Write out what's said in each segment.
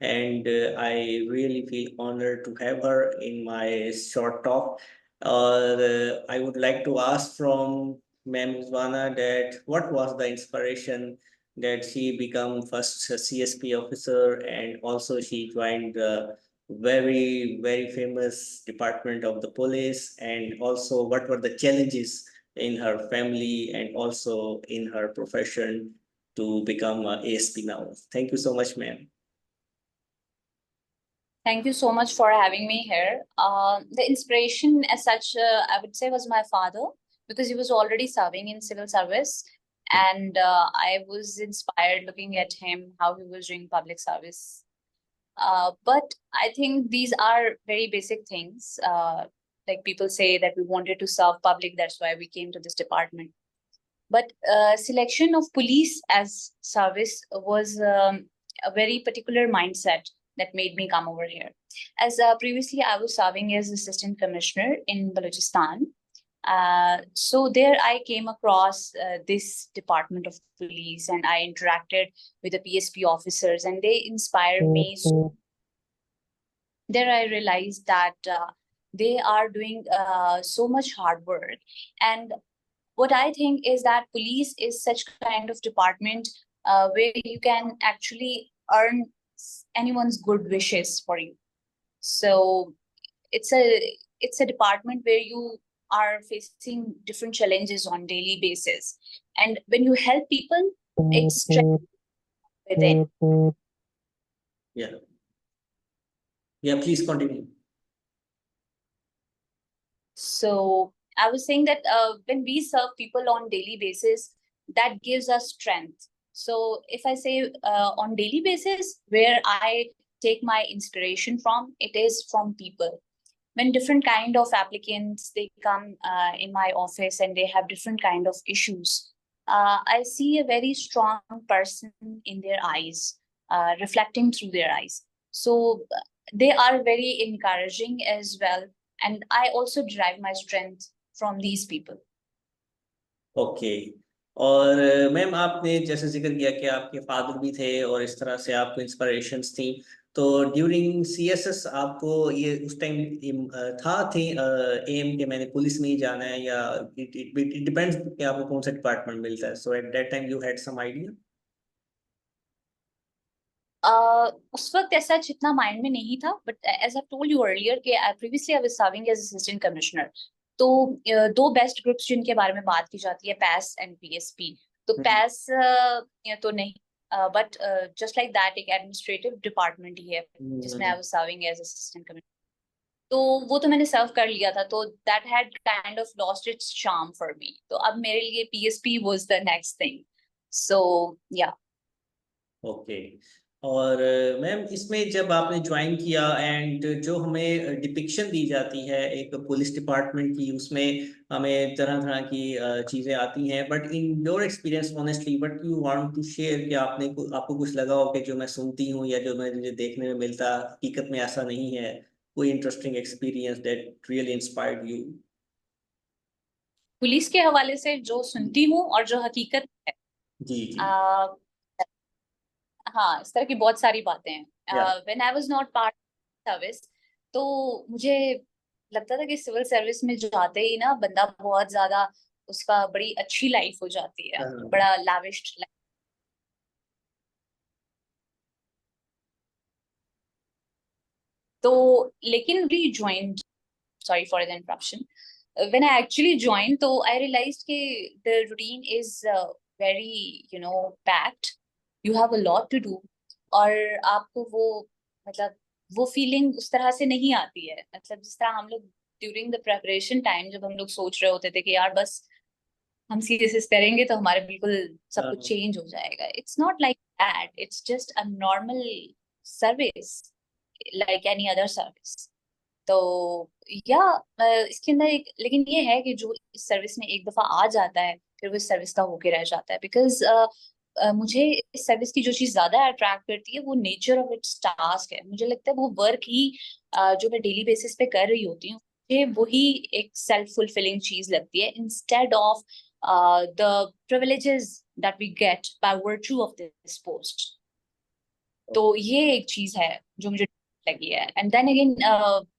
and I really feel honored to have her in my short talk. I would like to ask from Ma'am Zvana that what was the inspiration that she become first CSP officer, and also she joined the very famous department of the police, and also what were the challenges in her family and also in her profession to become a ASP now. Thank you so much, ma'am. Thank you so much for having me here. The inspiration as such, I would say, was my father, because he was already serving in civil service. And I was inspired looking at him, how he was doing public service. But I think these are very basic things. Like people say that we wanted to serve public, that's why we came to this department. But selection of police as service was a very particular mindset that made me come over here. As previously I was serving as assistant commissioner in Balochistan. So there I came across this department of police, and I interacted with the PSP officers, and they inspired me. So there I realized that they are doing so much hard work. And what I think is that police is such kind of department where you can actually earn anyone's good wishes for you. So it's a department where you are facing different challenges on daily basis, and when you help people, it's strength within. Yeah. Yeah, please continue. So I was saying that when we serve people on daily basis, that gives us strength. So if I say on daily basis, where I take my inspiration from, it is from people. When different kind of applicants, they come in my office and they have different kind of issues, I see a very strong person in their eyes, reflecting through their eyes. So they are very encouraging as well, and I also derive my strength from these people. Okay. और ma'am आपने जैसे जिक्र किया कि आपके father भी थे और इस तरह से आपको इंस्पिरेशंस थी, तो ड्यूरिंग सीएसएस आपको ये उस टाइम थी एम कि मैंने पुलिस में ही जाना है, या इट डिपेंड्स कि आपको कौन सा डिपार्टमेंट मिलता है, so at that time you had some idea? उस वक्त ऐसा जितना माइंड में नहीं था, but as I told you earlier कि previously I was serving as assistant commissioner. तो दो बेस्ट ग्रुप्स जिनके बारे में बात की जाती है, पैस एंड पीएसपी। तो पैस तो नहीं, बट जस्ट लाइक दैट एक एडमिनिस्ट्रेटिव डिपार्टमेंट ही है जिसमें I was serving as assistant commissioner. तो वो तो मैंने सर्व कर लिया था, तो that had kind of lost its charm for me. तो अब मेरे लिए PSP was the next thing. So yeah okay. और मैम इसमें जब आपने ज्वाइन किया, एंड जो हमें डिपिक्शन दी जाती है एक पुलिस डिपार्टमेंट की, उसमें हमें तरह तरह की चीज़ें आती हैं, but in your experience honestly what you want to share, कि आपको कुछ लगा हो कि जो मैं सुनती हूँ या जो मुझे देखने में मिलता हकीकत में ऐसा नहीं है, कोई interesting experience that really inspired you? Police के हवाले से जो सुनती हूँ और जो हकीकत है, जी जी। हाँ, इस तरह की बहुत सारी बातें हैं। या when I was not part service, तो मुझे लगता था कि सिविल सर्विस में जाते ही ना बंदा बहुत ज्यादा, उसका बड़ी अच्छी लाइफ हो जाती है, बड़ा लाविश लाइफ। तो लेकिन we join, sorry for the interruption, when I actually join, तो आई रियलाइज्ड कि the routine is very packed, you have a lot to do. और आपको वो, मतलब वो फीलिंग उस तरह से नहीं आती है, मतलब जिस तरह हम लोग ड्यूरिंग द प्रेपरेशन टाइम, जब हम लोग सोच रहे होते थे कि यार बस हम सीरियस करेंगे तो हमारे बिल्कुल सब कुछ चेंज हो जाएगा। It's not like that, it's just a normal service like any other service. तो या इसके अंदर एक लेकिन ये है कि जो इस सर्विस में एक दफा आ जाता है, फिर वो इस सर्विस का होके रह जाता है। बिकॉज मुझे इस सर्विस की जो चीज ज्यादा अट्रैक्ट करती है, वो नेचर ऑफ इट्स टास्क है। मुझे लगता है वो वर्क ही जो मैं डेली बेसिस पे कर रही होती हूँ, मुझे वही एक सेल्फ फुलफिलिंग चीज लगती है, instead of the privileges that we get by virtue of this post. तो ये एक चीज है जो मुझे लगी है। एंड देन अगेन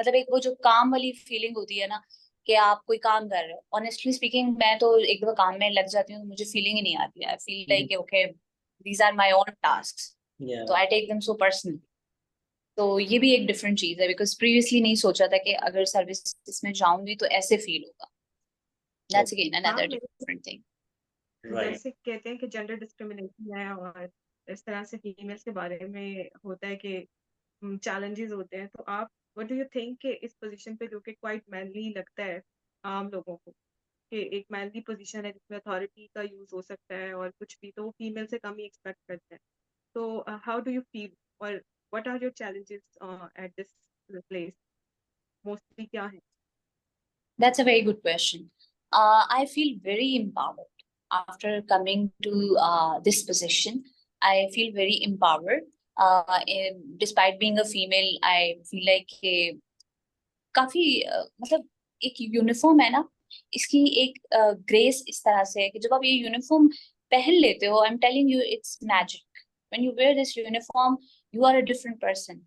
मतलब एक वो जो काम वाली फीलिंग होती है ना, कि आप कोई काम कर रहे हो। ऑनेस्टली स्पीकिंग, मैं तो एक दफा काम में लग जाती हूँ तो मुझे फीलिंग ही नहीं आती है। I feel like okay, these are my own task, तो या I take them so personally. तो ये भी एक डिफरेंट चीज है, बिकॉज प्रीवियसली नहीं सोचा था कि अगर सर्विस में जाऊंगी तो ऐसे फील होगा। दैट्स अगेन हाँ, अनदर डिफरेंट थिंग। राइट। जैसे कहते हैं कि जेंडर डिस्क्रिमिनेशन है और इस तरह से फीमेल्स के बारे में होता है कि चैलेंजेस होते हैं, तो आप व्हाट डू यू थिंक कि इस पोजीशन पे जो कि क्वाइट मैनली लगता है आम लोगों को, कि एक मैनली पोजीशन है जिसमें अथॉरिटी का यूज हो सकता है और कुछ भी, तो वो फीमेल से कम ही एक्सपेक्ट करते हैं, तो हाउ डू यू फील और what are your challenges at this place, mostly क्या है? That's a very good question. I feel very empowered after coming to this position. I feel very empowered. Despite being a female, I feel like काफी मतलब एक uniform है ना, इसकी एक grace इस तरह से है कि जब आप ये यूनिफॉर्म पहन लेते हो, I am telling you it's magic. When you wear this uniform, you are a different person.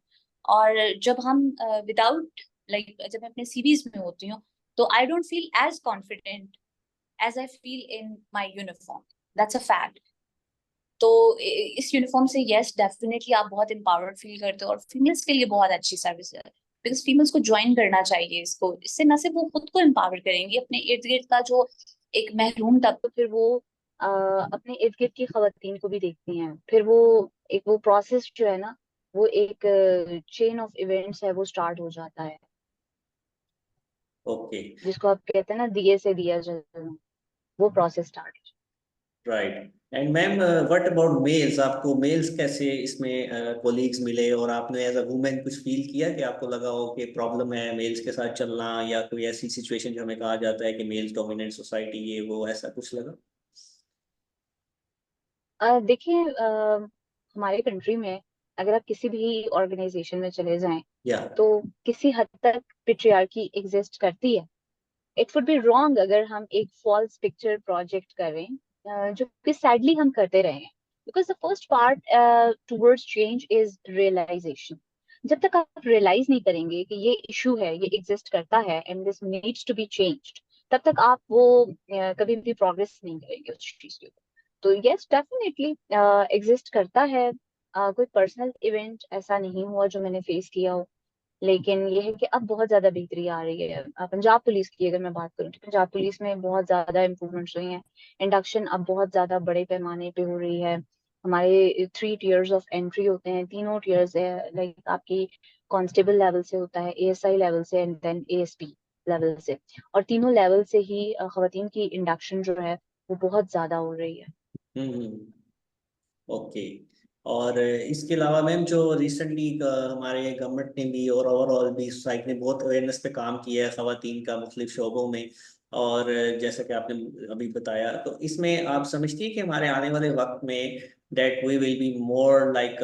और जब हम विदाउट लाइक जब मैं अपने सीरीज में होती हूँ, तो I don't feel as confident as I feel in my uniform. That's a fact. तो इस यूनिफॉर्म से यस डेफिनेटली आप बहुत एम्पावर्ड फील करते हो, और फीमेल्स के लिए बहुत अच्छी सर्विस है। बिकॉज फीमेल्स को ज्वाइन करना चाहिए इसको। इससे न सिर्फ वो खुद को एम्पावर करेंगी, अपने इर्द गिर्द का जो एक महरूम तबका, फिर वो अपने इर्द गिर्द की खवातीन को भी देखती हैं। फिर वो एक वो प्रोसेस जो है ना, वो एक चेन ऑफ इवेंट्स है, वो स्टार्ट हो जाता है, ओके। जिसको आप कहते हैं ना दिए से दिया जलना, वो process start. Right. And ma'am, what about males? आपको मेल्स कैसे इसमें कोलीग्स मिले, और आपने एज अ वुमेन कुछ फील किया कि आपको लगा हो कि प्रॉब्लम है मेल्स के साथ चलना, या कोई ऐसी सिचुएशन जो हमें कहा जाता है कि मेल्स डोमिनेंट सोसाइटी, ये वो ऐसा कुछ लगा? देखिए हमारे कंट्री में अगर आप किसी भी ऑर्गेनाइजेशन में चले जाएं, या तो किसी हद तक पेट्रियार्की एग्जिस्ट करती है। इट वुड बी रॉन्ग अगर हम एक फॉल्स पिक्चर प्रोजेक्ट करें, जो कि सैडली हम करते रहे हैं। Because the first part towards change is realisation. जब तक आप रियलाइज नहीं करेंगे कि ये इशू है, ये एग्जिस्ट करता है and this needs to be changed, तब तक आप वो कभी भी प्रोग्रेस नहीं करेंगे उस चीज के ऊपर। तो यस डेफिनेटली एग्जिस्ट करता है। कोई पर्सनल इवेंट ऐसा नहीं हुआ जो मैंने फेस किया हो, लेकिन ये है कि अब बहुत ज्यादा बेहतरी आ रही है। पंजाब पुलिस की अगर मैं बात करूँ, तो पंजाब पुलिस में बहुत ज्यादा इम्प्रूवमेंट्स हुई हैं। इंडक्शन अब बहुत ज्यादा बड़े पैमाने पे हो रही है। हमारे 3 टीयर्स ऑफ एंट्री होते हैं, तीनों टीयर्स है। लाइक आपकी कांस्टेबल लेवल से होता है, एएसआई लेवल से, एंड देन एएसपी लेवल से। और तीनों लेवल से ही खवातीन की इंडक्शन जो है वो बहुत ज्यादा हो रही है। हम्म। ओके। और इसके अलावा मैम, जो रिसेंटली हमारे गवर्नमेंट ने भी और ओवरऑल भी सोसाइटी ने बहुत अवेयरनेस पे काम किया है खवातीन का मुख्तलिफ शोबों में, और जैसा कि आपने अभी बताया, तो इसमें आप समझती हैं कि हमारे आने वाले वक्त में that we will be more like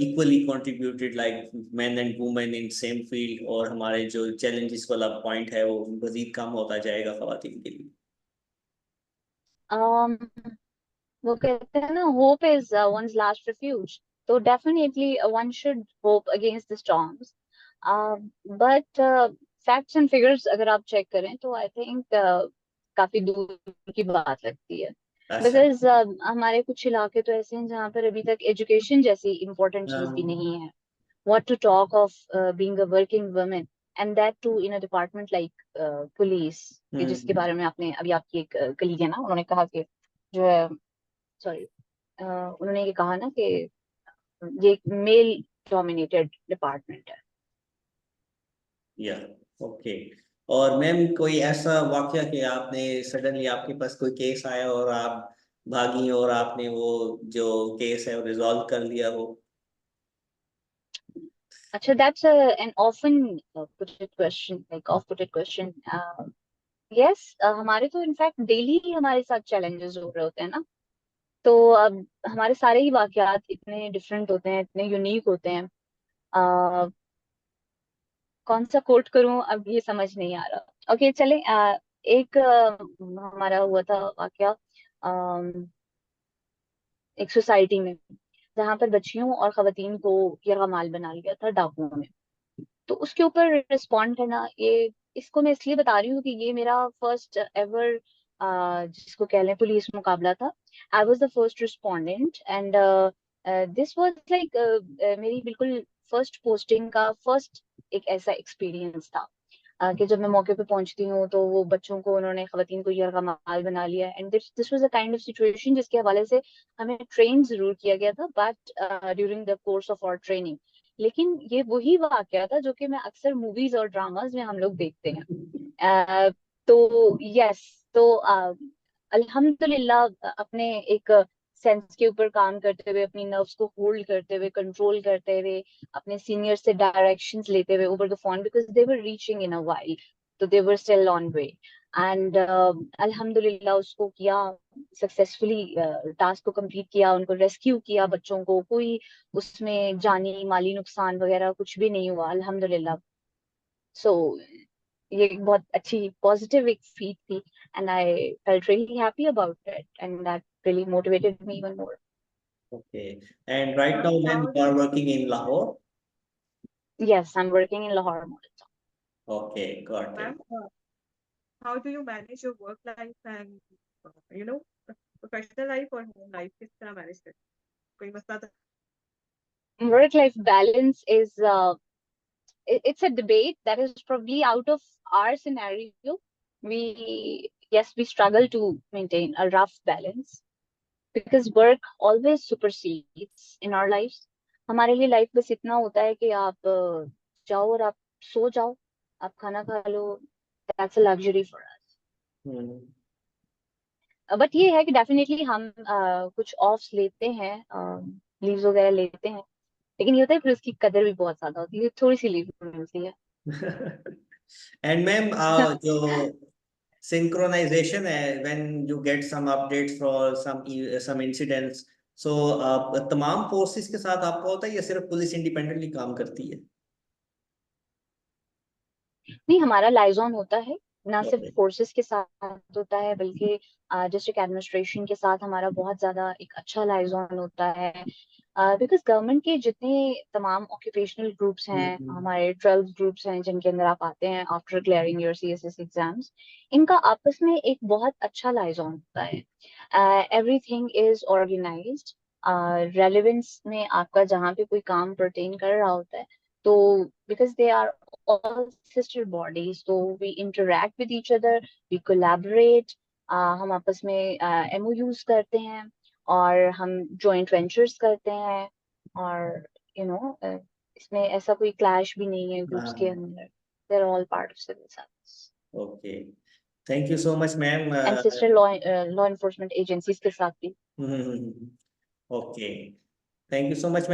equally contributed like man and women in same field, और हमारे जो चैलेंजेस वाला पॉइंट है वो मजीद कम होता जाएगा खवातीन के लिए? um, वो कहते हैं ना, hope is one's last refuge. तो definitely one should hope against the storms. But facts and figures अगर आप चेक करें, तो आई थिंक काफी दूर की बात लगती है। अच्छा। बिकॉज हमारे कुछ इलाके तो ऐसे हैं जहाँ पर अभी तक एजुकेशन जैसी इम्पोर्टेंट चीज भी नहीं है। What to talk of being a working women, and that too in a department like police, जिसके हम्म। बारे में आपने अभी, आपकी एक कलीग है ना, उन्होंने कहा कि जो है, सॉरी, उन्होंने ये कहा ना कि ये एक मेल डोमिनेटेड डिपार्टमेंट है। या ओके। और मैम, कोई ऐसा वाकया कि आपने सडनली आपके पास कोई केस आया और आप भागी और आपने वो जो केस है वो रिजॉल्व कर लिया हो? अच्छा, that's an often putted question, like of putted question. Yes, हमारे तो इनफैक्ट डेली ही हमारे साथ चैलेंजेस हो रहे होते हैं ना। तो अब हमारे सारे ही वाकयात इतने डिफरेंट होते हैं, इतने यूनिक होते हैं। uh, कौन सा कोट करूं अब ये समझ नहीं आ रहा। ओके चले, एक हमारा हुआ था वाकया, एक सोसाइटी में। जहाँ पर बच्चियों और खवातीन को यरगमाल बना लिया था डाकुओं ने। तो उसके ऊपर रिस्पॉन्ड करना, ये इसको मैं इसलिए बता रही हूँ कि ये मेरा फर्स्ट एवर जिसको कह लें पुलिस मुकाबला था। I was the first respondent and this was like मेरी बिल्कुल फर्स्ट पोस्टिंग का फर्स्ट एक ऐसा एक्सपीरियंस था कि जब मैं मौके पे पहुंचती हूँ तो वो बच्चों को, उन्होंने खवातीन को यरगमाल बना लिया। And this was a kind of situation जिसके हवाले से हमें ट्रेन जरूर किया गया था, but during the course of our training. लेकिन ये वही वाकया था जो कि मैं अक्सर मूवीज और ड्रामास में हम लोग देखते हैं। तो यस, तो अल्हम्दुलिल्लाह अपने एक सेंस के ऊपर काम करते हुए, अपनी नर्व्स को होल्ड करते हुए, कंट्रोल करते हुए, अपने सीनियर से डायरेक्शंस लेते हुए over the phone, because they were reaching in a while, तो they were still on way. And अल्हम्दुलिल्लाह उसको किया सक्सेसफुली, टास्क को कंप्लीट किया, उनको रेस्क्यू किया, बच्चों को कोई उसमें जानी माली नुकसान वगैरह कुछ भी नहीं हुआ अल्हम्दुलिल्लाह। सो ये एक बहुत अच्छी पॉजिटिव एक फीट थी, and I felt really happy about it, and that really motivated me even more. Okay. And right now, Ma'am, ma'am, how you do are you, working in Lahore. Yes, I'm working in Lahore Model Town. Okay, got it. ma'am, how do you manage your work life and you know professional life और home life किस तरह manage करते हैं? कोई मसला तो Work life balance is it's a debate that is probably out of our scenario. We, yes, we struggle to maintain a rough balance because work always supersedes in our lives. हमारे लिए life बस इतना होता है कि आप जाओ और आप सो जाओ, आप खाना खा लो, that's a luxury for us. Hmm. But ये है कि डेफिनेटली हम कुछ ऑफ्स लेते हैं, लीव्स वगैरह लेते हैं, लेकिन ये होता है फिर उसकी कदर भी बहुत ज्यादा होती है, थोड़ी सी लीव मिलती है। And ma'am, जो synchronization है, when you get some updates for some incidents, so तमाम forces के साथ आपका होता है या सिर्फ पुलिस इंडिपेंडेंटली काम करती है? नहीं, हमारा लाइजॉन होता है, ना सिर्फ Okay. फोर्सेस के साथ होता है बल्कि डिस्ट्रिक्ट एडमिनिस्ट्रेशन के साथ हमारा बहुत ज्यादा एक अच्छा लाइजॉन होता है। बिकॉज गवर्नमेंट के जितने तमाम ऑक्यूपेशनल ग्रुप्स हैं, हमारे 12 ग्रुप्स हैं जिनके अंदर आप आते हैं after clearing your CSS exams, इनका आपस में एक बहुत अच्छा लाइजॉन होता है। एवरीथिंग इज ऑर्गेनाइज्ड, रेलेवेंस में आपका जहाँ पे कोई काम परटेन कर रहा होता है, तो because they are all sister bodies, so we interact with each other, we collaborate, हम आपस में MOUs करते हैं और हम joint ventures करते हैं, और you know इसमें ऐसा कोई clash भी नहीं है ग्रुप्स के अंदर, they're all part of civil service Okay. Thank you so much, ma'am. and sister law enforcement agencies के साथ भी। Okay. Thank you so much, ma'am.